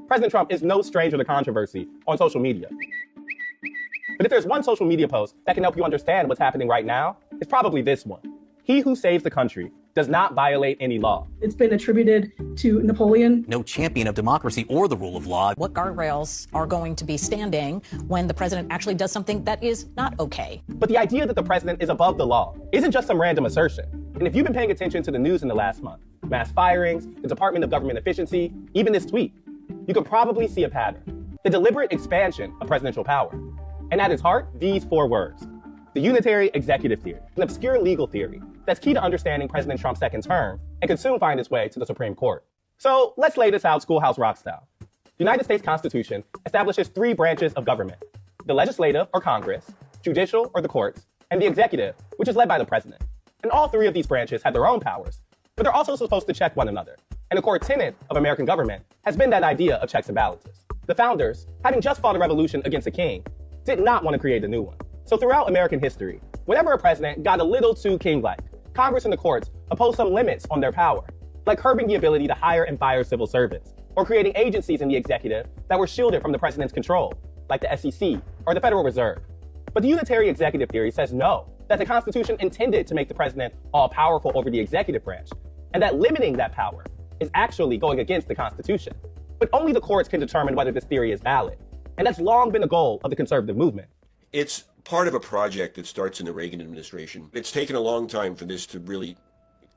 President Trump is no stranger to controversy on social media. But if there's one social media post that can help you understand what's happening right now, it's probably this one. He who saves the country does not violate any law. It's been attributed to Napoleon. No champion of democracy or the rule of law. What guardrails are going to be standing when the president actually does something that is not okay? But the idea that the president is above the law isn't just some random assertion. And if you've been paying attention to the news in the last month, mass firings, the Department of Government Efficiency, even this tweet, you could probably see a pattern. The deliberate expansion of presidential power. And at its heart, these four words. The unitary executive theory, an obscure legal theory that's key to understanding President Trump's second term and could soon find its way to the Supreme Court. So let's lay this out Schoolhouse Rock style. The United States Constitution establishes three branches of government: the legislative, or Congress, judicial, or the courts, and the executive, which is led by the president. And all three of these branches have their own powers, but they're also supposed to check one another. And a core tenet of American government has been that idea of checks and balances. The founders, having just fought a revolution against a king, did not want to create a new one. So throughout American history, whenever a president got a little too king-like, Congress and the courts imposed some limits on their power, like curbing the ability to hire and fire civil servants, or creating agencies in the executive that were shielded from the president's control, like the SEC or the Federal Reserve. But the unitary executive theory says no, that the Constitution intended to make the president all-powerful over the executive branch, and that limiting that power is actually going against the Constitution. But only the courts can determine whether this theory is valid, and that's long been a goal of the conservative movement. It's part of a project that starts in the Reagan administration. It's taken a long time for this to really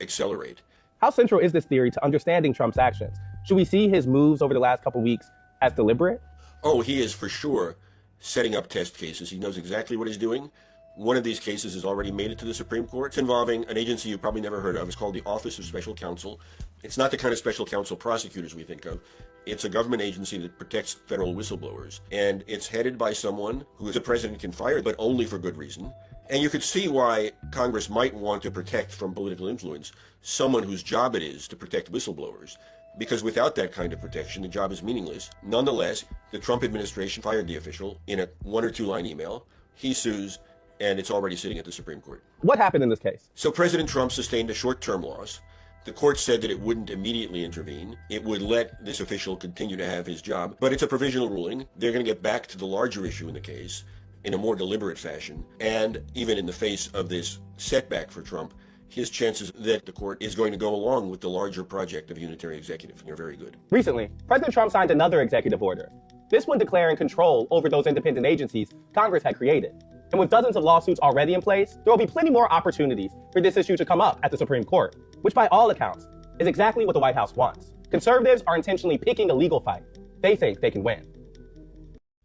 accelerate. How central is this theory to understanding Trump's actions? Should we see his moves over the last couple weeks as deliberate? Oh, he is for sure setting up test cases. He knows exactly what he's doing. One of these cases has already made it to the Supreme Court. It's involving an agency you've probably never heard of. It's called the Office of Special Counsel. It's not the kind of special counsel prosecutors we think of. It's a government agency that protects federal whistleblowers. And it's headed by someone who the president can fire, but only for good reason. And you could see why Congress might want to protect from political influence someone whose job it is to protect whistleblowers. Because without that kind of protection, the job is meaningless. Nonetheless, the Trump administration fired the official in a 1 or 2 line email. He sues, and it's already sitting at the Supreme Court. What happened in this case? So President Trump sustained a short-term loss. The court said that it wouldn't immediately intervene. It would let this official continue to have his job, but it's a provisional ruling. They're going to get back to the larger issue in the case in a more deliberate fashion. And even in the face of this setback for Trump, his chances that the court is going to go along with the larger project of unitary executive are very good. Recently, President Trump signed another executive order, this one declaring control over those independent agencies Congress had created. And with dozens of lawsuits already in place, there will be plenty more opportunities for this issue to come up at the Supreme Court, which by all accounts is exactly what the White House wants. Conservatives are intentionally picking a legal fight they think they can win.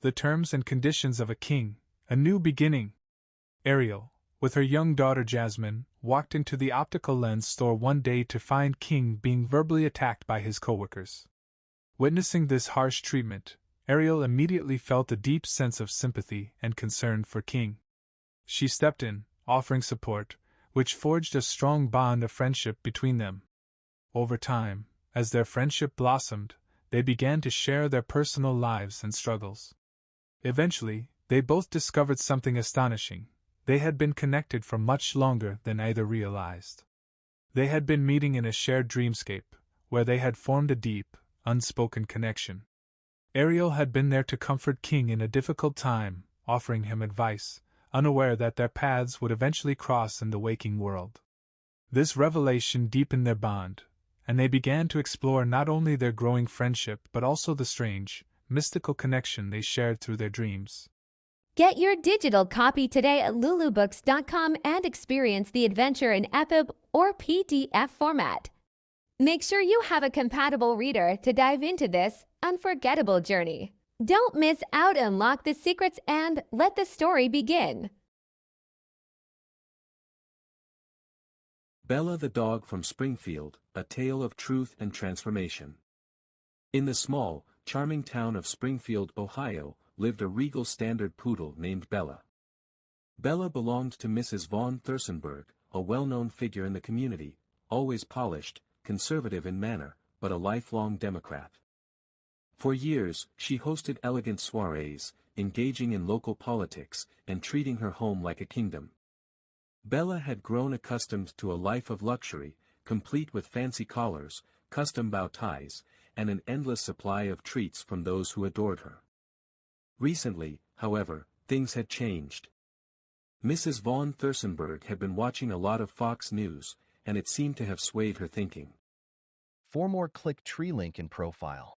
The terms and conditions of a king, a new beginning. Ariel, with her young daughter Jasmine, walked into the optical lens store one day to find King being verbally attacked by his coworkers. Witnessing this harsh treatment, Ariel immediately felt a deep sense of sympathy and concern for King. She stepped in, offering support, which forged a strong bond of friendship between them. Over time, as their friendship blossomed, they began to share their personal lives and struggles. Eventually, they both discovered something astonishing. They had been connected for much longer than either realized. They had been meeting in a shared dreamscape, where they had formed a deep, unspoken connection. Ariel had been there to comfort King in a difficult time, offering him advice, unaware that their paths would eventually cross in the waking world. This revelation deepened their bond, and they began to explore not only their growing friendship but also the strange, mystical connection they shared through their dreams. Get your digital copy today at lulubooks.com and experience the adventure in EPUB or PDF format. Make sure you have a compatible reader to dive into this unforgettable journey. Don't miss out, unlock the secrets, and let the story begin. Bella the Dog from Springfield, a tale of truth and transformation. In the small, charming town of Springfield, Ohio, lived a regal standard poodle named Bella. Bella belonged to Mrs. Vaughn Thursenberg, a well-known figure in the community, always polished, conservative in manner, but a lifelong Democrat. For years, she hosted elegant soirees, engaging in local politics, and treating her home like a kingdom. Bella had grown accustomed to a life of luxury, complete with fancy collars, custom bow ties, and an endless supply of treats from those who adored her. Recently, however, things had changed. Mrs. von Thursenberg had been watching a lot of Fox News, and it seemed to have swayed her thinking. For more, click tree link in profile.